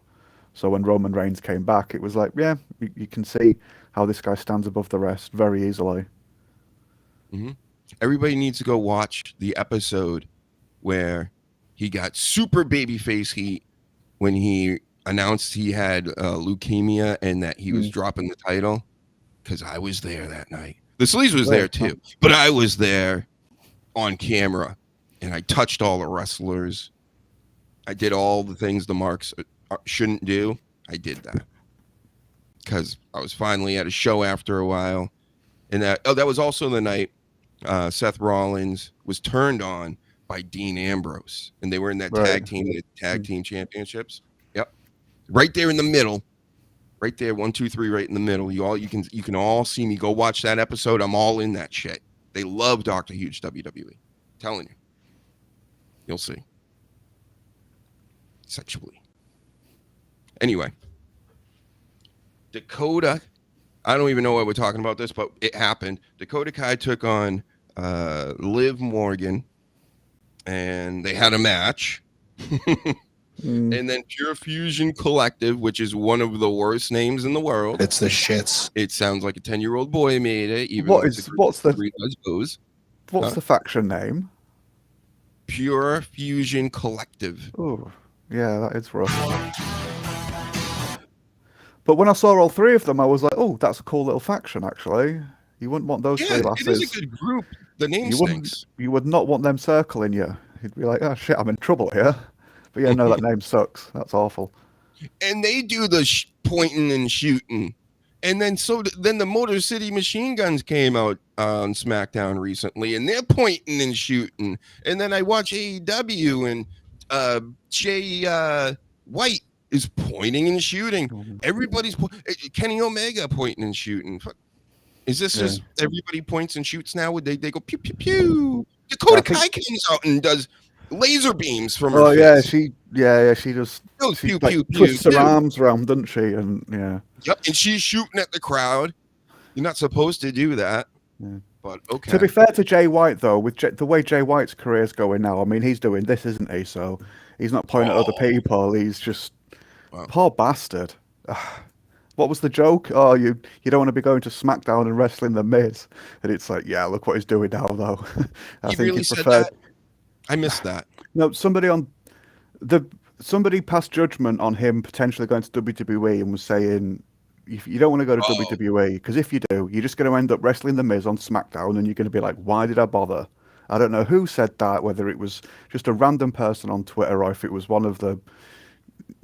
So when Roman Reigns came back, it was like, yeah, you can see how this guy stands above the rest very easily. Mm-hmm. Everybody needs to go watch the episode where he got super babyface heat when he announced he had leukemia and that he was dropping the title, because I was there that night. The Sleaze was there too, but I was there on camera, and I touched all the wrestlers. I did all the things the marks shouldn't do. I did that because I was finally at a show after a while, and that was also the night Seth Rollins was turned on by Dean Ambrose, and they were in that tag team championships. Yep, right there in the middle, right there, 1, 2, 3, right in the middle. You can all see me. Go watch that episode. I'm all in that shit. They love Dr. Huge WWE. I'm telling you. You'll see. Sexually. Anyway. Dakota. I don't even know why we're talking about this, but it happened. Dakota Kai took on Liv Morgan, and they had a match. And then Pure Fusion Collective, which is one of the worst names in the world. It's the shits. It sounds like a 10-year-old boy made it. Even What though is it's a what's the three Lesbos. what's the faction name? Pure Fusion Collective. Oh, yeah, that is rough. But when I saw all three of them, I was like, "Oh, that's a cool little faction, actually." You wouldn't want those three Yeah, lasses. it is a good group. The name stinks. You would not want them circling you. You'd be like, "Oh shit, I'm in trouble here." But yeah, no, that name sucks. That's awful. And they do the pointing and shooting. And then then the Motor City Machine Guns came out on SmackDown recently, and they're pointing and shooting. And then I watch AEW, and Jay White is pointing and shooting. Everybody's Kenny Omega pointing and shooting. Is this just everybody points and shoots now? Would they go pew pew pew? Dakota Kai comes out and does laser beams from her face. she just Goes she pew, like, pew, pew, twists her pew. arms around, doesn't she? And yeah. Yep, and she's shooting at the crowd. You're not supposed to do that, but okay. To be fair to Jay White, though, with the way Jay White's career's going now, I mean, he's doing this, isn't he? So he's not pointing at other people. He's just poor bastard. What was the joke? Oh, you don't want to be going to SmackDown and wrestling The Miz, and it's like, yeah, look what he's doing now, though. He really said that? I missed that. No, somebody passed judgment on him potentially going to WWE and was saying, you don't want to go to WWE, because if you do, you're just going to end up wrestling The Miz on SmackDown, and you're going to be like, why did I bother? I don't know who said that, whether it was just a random person on Twitter or if it was one of the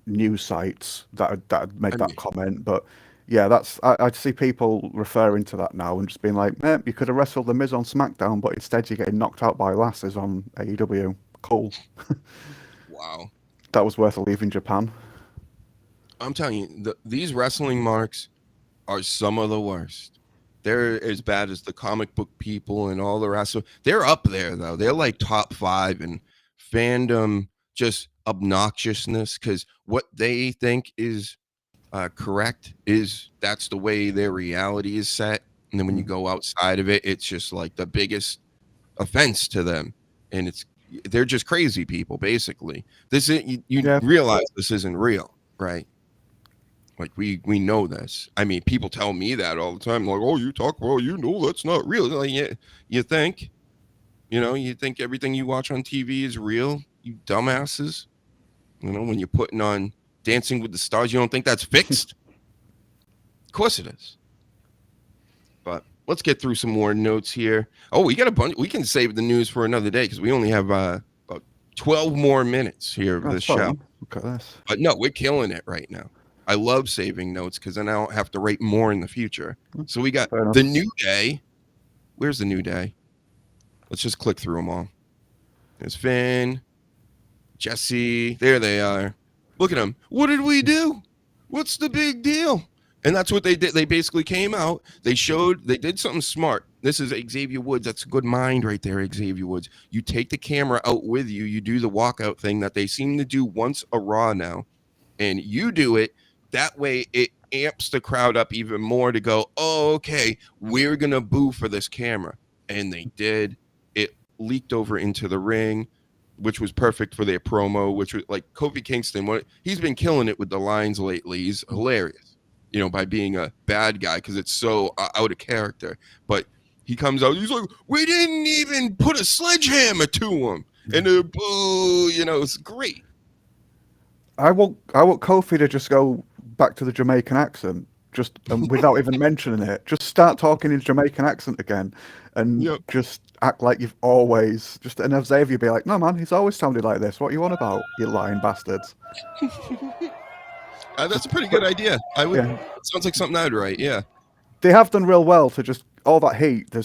news sites that had made that comment. But yeah, I see people referring to that now and just being like, you could have wrestled The Miz on SmackDown, but instead you're getting knocked out by lasses on AEW. Cool. Wow. That was worth leaving Japan. I'm telling you, these wrestling marks are some of the worst. They're as bad as the comic book people and all the rest of. They're up there though. They're like top 5 in fandom, just obnoxiousness, because what they think is correct is that's the way their reality is set. And then when you go outside of it, it's just like the biggest offense to them, and they're just crazy people. Basically, this is you realize this isn't real, right? Like we know this. I mean, people tell me that all the time. Like, oh, you talk, well, you know that's not real. Like, you think, you think everything you watch on TV is real, you dumbasses. When you're putting on Dancing with the Stars, you don't think that's fixed? Of course it is. But let's get through some more notes here. Oh, we got a bunch. We can save the news for another day because we only have about 12 more minutes here of the show. Look at this. But no, we're killing it right now. I love saving notes because then I don't have to write more in the future. So we got the New Day. Where's the New Day? Let's just click through them all. There's Finn, Jesse. There they are. Look at them. What did we do? What's the big deal? And that's what they did. They basically came out. They did something smart. This is Xavier Woods. That's a good mind right there, Xavier Woods. You take the camera out with you. You do the walkout thing that they seem to do once a Raw now. And you do it. That way it amps the crowd up even more to go, oh, okay, we're going to boo for this camera. And they did. It leaked over into the ring, which was perfect for their promo, which was like Kofi Kingston. He's been killing it with the lines lately. He's hilarious, by being a bad guy because it's so out of character. But he comes out, he's like, we didn't even put a sledgehammer to him. And the boo, it's great. I want Kofi to just go back to the Jamaican accent, just without even mentioning it. Just start talking in Jamaican accent again, and just act like you've always and have Xavier be like, "No, man, he's always sounded like this. What are you on about, you lying bastards?" That's a pretty good idea. It sounds like something I'd write. Yeah, they have done real well to just all that heat.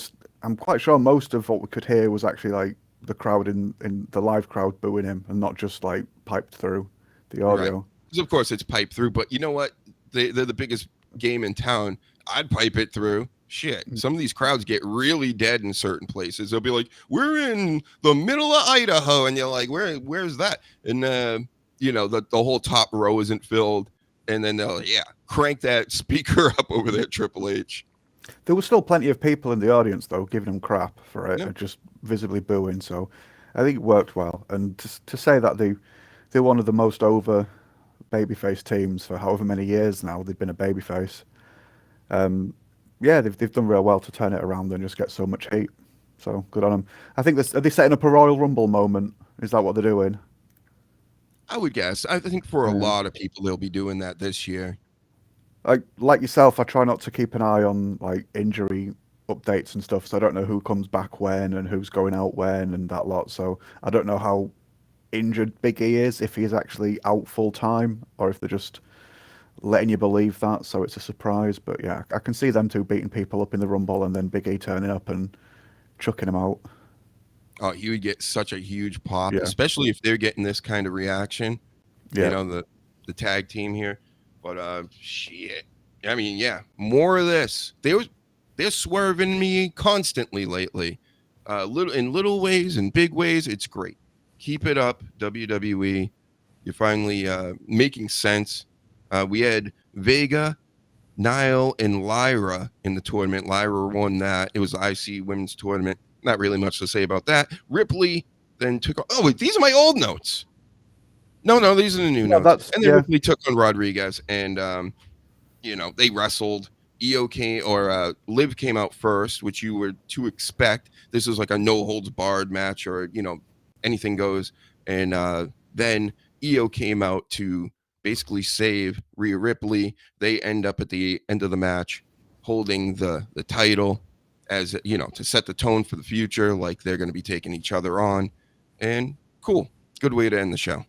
I'm quite sure most of what we could hear was actually like the crowd in the live crowd booing him, and not just like piped through the audio. Right. Of course, it's piped through, but you know what? They're the biggest game in town. I'd pipe it through. shit. Some of these crowds get really dead in certain places. They'll be like, "We're in the middle of Idaho," and you're like, "Where's that?" And the whole top row isn't filled, and then they'll crank that speaker up over there, Triple H. There was still plenty of people in the audience, though, giving them crap for it, Yeah. and just visibly booing. So I think it worked well. And to say that they're one of the most over babyface teams for however many years now they've been a babyface. They've done real well to turn it around and just get so much heat. So good on them. I think are they setting up a Royal Rumble moment? Is that what they're doing? I would guess. I think for a lot of people, they'll be doing that this year. Like yourself, I try not to keep an eye on like injury updates and stuff, so I don't know who comes back when and who's going out when and that lot. So I don't know how injured Big E is, if he's actually out full time or if they're just letting you believe that, so it's a surprise. But yeah, I can see them two beating people up in the Rumble and then Big E turning up and chucking them out. Oh, he would get such a huge pop, Yeah. especially if they're getting this kind of reaction. Yeah. You know, the tag team here. But shit. I mean, yeah, more of this. They're swerving me constantly lately. Little ways and big ways. It's great. Keep it up, WWE. You're finally making sense. We had Vega, Nile, and Lyra in the tournament. Lyra won that. It was the IC Women's Tournament. Not really much to say about that. Ripley then took on... Oh, wait, these are my old notes. No, these are the new notes. And then Ripley took on Rodriguez, and, they wrestled. Liv came out first, which you were to expect. This was like a no-holds-barred match or, anything goes. And then Io came out to basically save Rhea Ripley. They end up at the end of the match holding the title as, to set the tone for the future, like they're going to be taking each other on. And cool. Good way to end the show.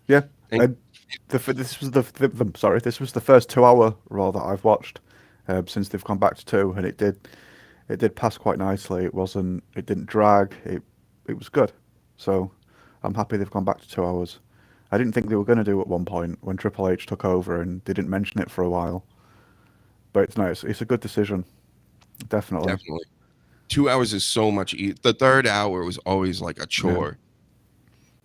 Yeah. This was the first 2 hour Raw that I've watched since they've come back to 2, and it did pass quite nicely. It didn't drag. It was good. So I'm happy they've gone back to 2 hours. I didn't think they were going to do at one point when Triple H took over, and they didn't mention it for a while. But it's nice. It's a good decision. Definitely. 2 hours is so much. The third hour was always like a chore.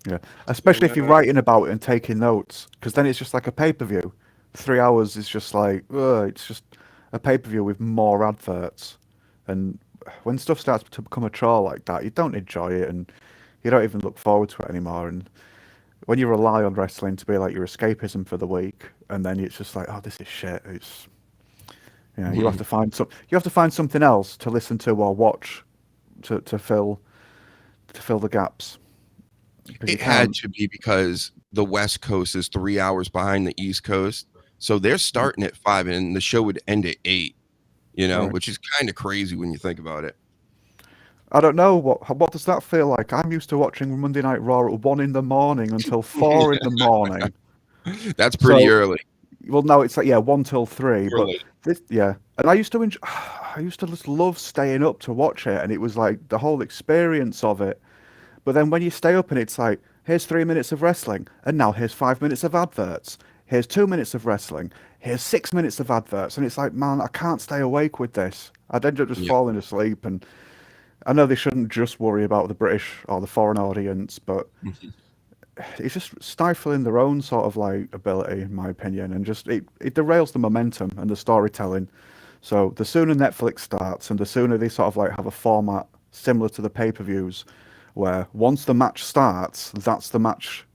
Yeah. Especially if you're writing about it and taking notes, because then it's just like a pay-per-view. 3 hours is just like, it's just a pay-per-view with more adverts. And when stuff starts to become a chore like that, you don't enjoy it and you don't even look forward to it anymore. And when you rely on wrestling to be like your escapism for the week, and then it's just like, oh, this is shit. It's you have to find something else to listen to or watch to fill the gaps. It had to be because the West Coast is 3 hours behind the East Coast. So they're starting at 5 and the show would end at 8, Right. which is kind of crazy when you think about it. I don't know. What does that feel like? I'm used to watching Monday Night Raw at 1 a.m. until 4 a.m. That's pretty early. Well, no, it's like 1 till 3. Early. But and I used to just love staying up to watch it, and it was like the whole experience of it. But then when you stay up and it's like, here's 3 minutes of wrestling, and now here's 5 minutes of adverts. Here's 2 minutes of wrestling. Here's 6 minutes of adverts. And it's like, man, I can't stay awake with this. I'd end up just falling asleep. And I know they shouldn't just worry about the British or the foreign audience, but it's just stifling their own sort of like ability, in my opinion. And just it derails the momentum and the storytelling. So the sooner Netflix starts and the sooner they sort of like have a format similar to the pay-per-views, where once the match starts, that's the match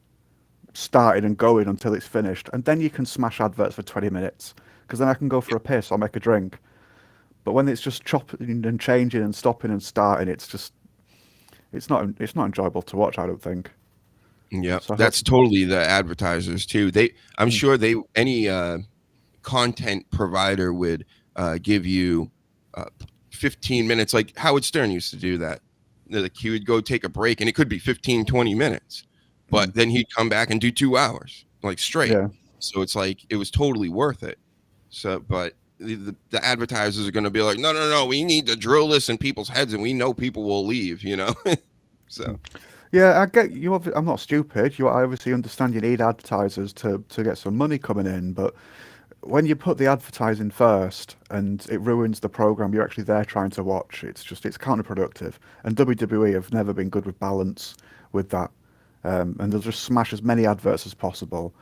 started and going until it's finished. And then you can smash adverts for 20 minutes, because then I can go for a piss or make a drink. But when it's just chopping and changing and stopping and starting, it's not enjoyable to watch, I don't think. Yeah, So that's totally the advertisers too. I'm sure any content provider would give you 15 minutes, like Howard Stern used to do that. Like he would go take a break and it could be 15, 20 minutes, but then he'd come back and do 2 hours like straight. Yeah. So it's like, it was totally worth it. So, but the advertisers are going to be like, no, we need to drill this in people's heads and we know people will leave, so. Yeah, I get you. I'm not stupid. I obviously understand you need advertisers to get some money coming in, but when you put the advertising first and it ruins the program you're actually there trying to watch, it's counterproductive. And WWE have never been good with balance with that, and they'll just smash as many adverts as possible.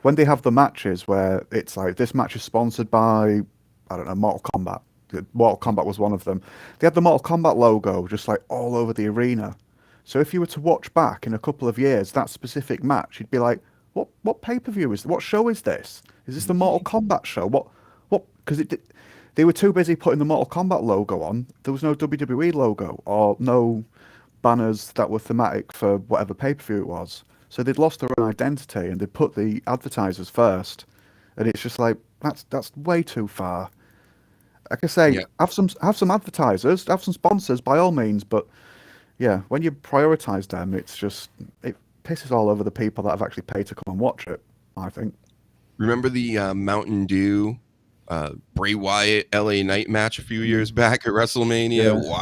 When they have the matches where it's like this match is sponsored by, I don't know, Mortal Kombat. Mortal Kombat was one of them. They had the Mortal Kombat logo just like all over the arena. So if you were to watch back in a couple of years that specific match, you'd be like, what pay-per-view is, what show is this? Is this the Mortal Kombat show? What? Because they were too busy putting the Mortal Kombat logo on. There was no WWE logo or no banners that were thematic for whatever pay-per-view it was. So they'd lost their own identity and they'd put the advertisers first. And it's just like, that's way too far. Like I say, have some advertisers, have some sponsors by all means, but yeah, when you prioritize them, it pisses all over the people that have actually paid to come and watch it, I think. Remember the Mountain Dew Bray Wyatt LA Knight match a few years back at WrestleMania? Yeah.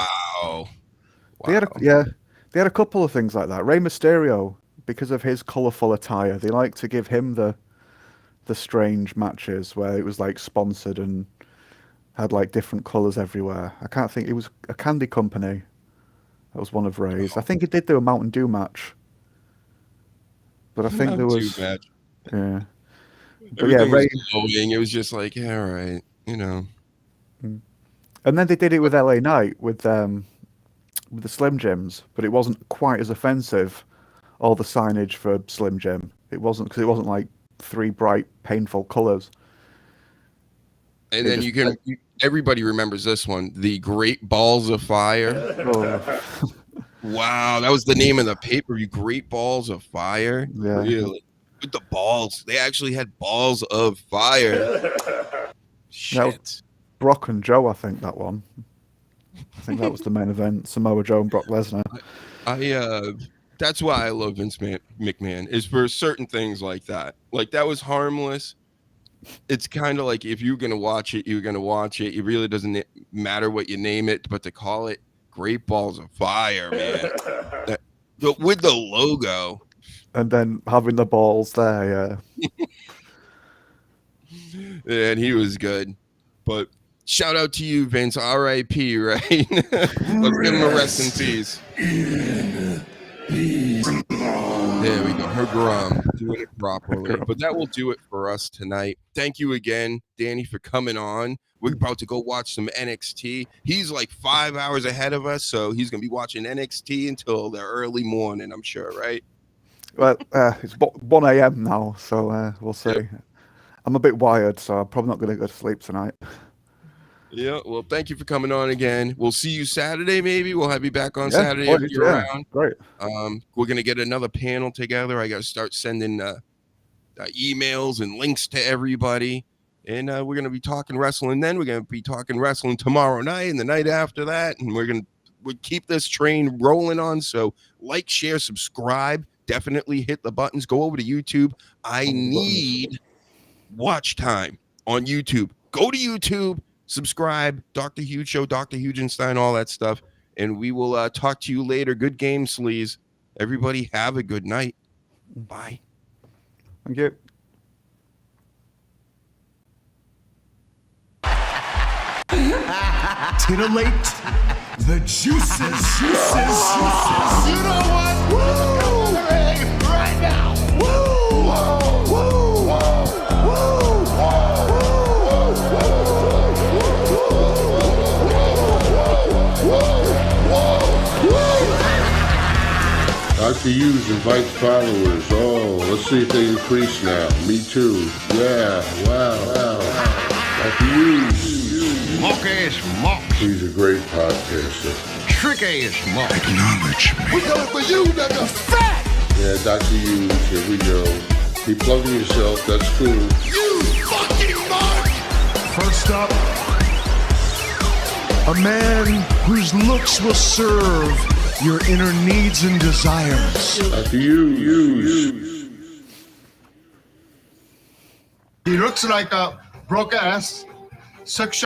Wow. They had a couple of things like that. Rey Mysterio, because of his colourful attire, they like to give him the strange matches where it was like sponsored and had like different colours everywhere. I can't think, it was a candy company. That was one of Ray's. I think he did do a Mountain Dew match. But I think there was match. Yeah. But Everything Ray, was glowing. It was just like, yeah, all right, you know. and then they did it with LA Knight with the Slim Jims, but it wasn't quite as offensive. All the signage for Slim Jim, it wasn't, because it wasn't like 3 bright, painful colours. And then everybody remembers this one, the Great Balls of Fire. Oh, Wow, that was the name of the pay-per-view, Great Balls of Fire. Yeah. Really? With the balls. They actually had balls of fire. Shit. Brock and Joe, I think that one. I think that was the main event. Samoa Joe and Brock Lesnar. That's why I love Vince McMahon, is for certain things like that. Like, that was harmless. It's kind of like, if you're going to watch it, you're going to watch it. It really doesn't matter what you name it, but to call it Great Balls of Fire, man. With the logo. And then having the balls there, yeah. And he was good. But shout out to you, Vince. R.I.P., right? Let's give him a rest in peace. There we go. Her Grum, doing it properly. But that will do it for us tonight. Thank you again, Danny, for coming on. We're about to go watch some NXT. He's like 5 hours ahead of us, so he's going to be watching NXT until the early morning, I'm sure, right? Well, it's 1 a.m. now, so we'll see. Yep. I'm a bit wired, so I'm probably not going to go to sleep tonight. Yeah, well, thank you for coming on again. We'll see you Saturday, maybe. We'll have you back on Saturday if you're around. Great. We're going to get another panel together. I got to start sending emails and links to everybody. And we're going to be talking wrestling then. We're going to be talking wrestling tomorrow night and the night after that. And we'll keep this train rolling on. So like, share, subscribe. Definitely hit the buttons. Go over to YouTube. I need watch time on YouTube. Go to YouTube. Subscribe, Dr. Huge Show, Dr. Hugenstein, all that stuff. And we will talk to you later. Good game, sleaze. Everybody have a good night. Bye. Thank you. Titillate the juices. You know what? Woo! Right now. Woo! Woo! Woo! Dr. Hughes invites followers. Oh, let's see if they increase now. Me too. Yeah, wow. Dr. Hughes. Mock ass mock. He's a great podcaster. Trick ass mock. Acknowledge me. We coming for you, nigga. Fat. Yeah, Dr. Hughes, here we go. Keep plugging yourself, that's cool. You fucking mark. First up, a man whose looks will serve your inner needs and desires. Dr. Hughes. He looks like a broke ass, sexual.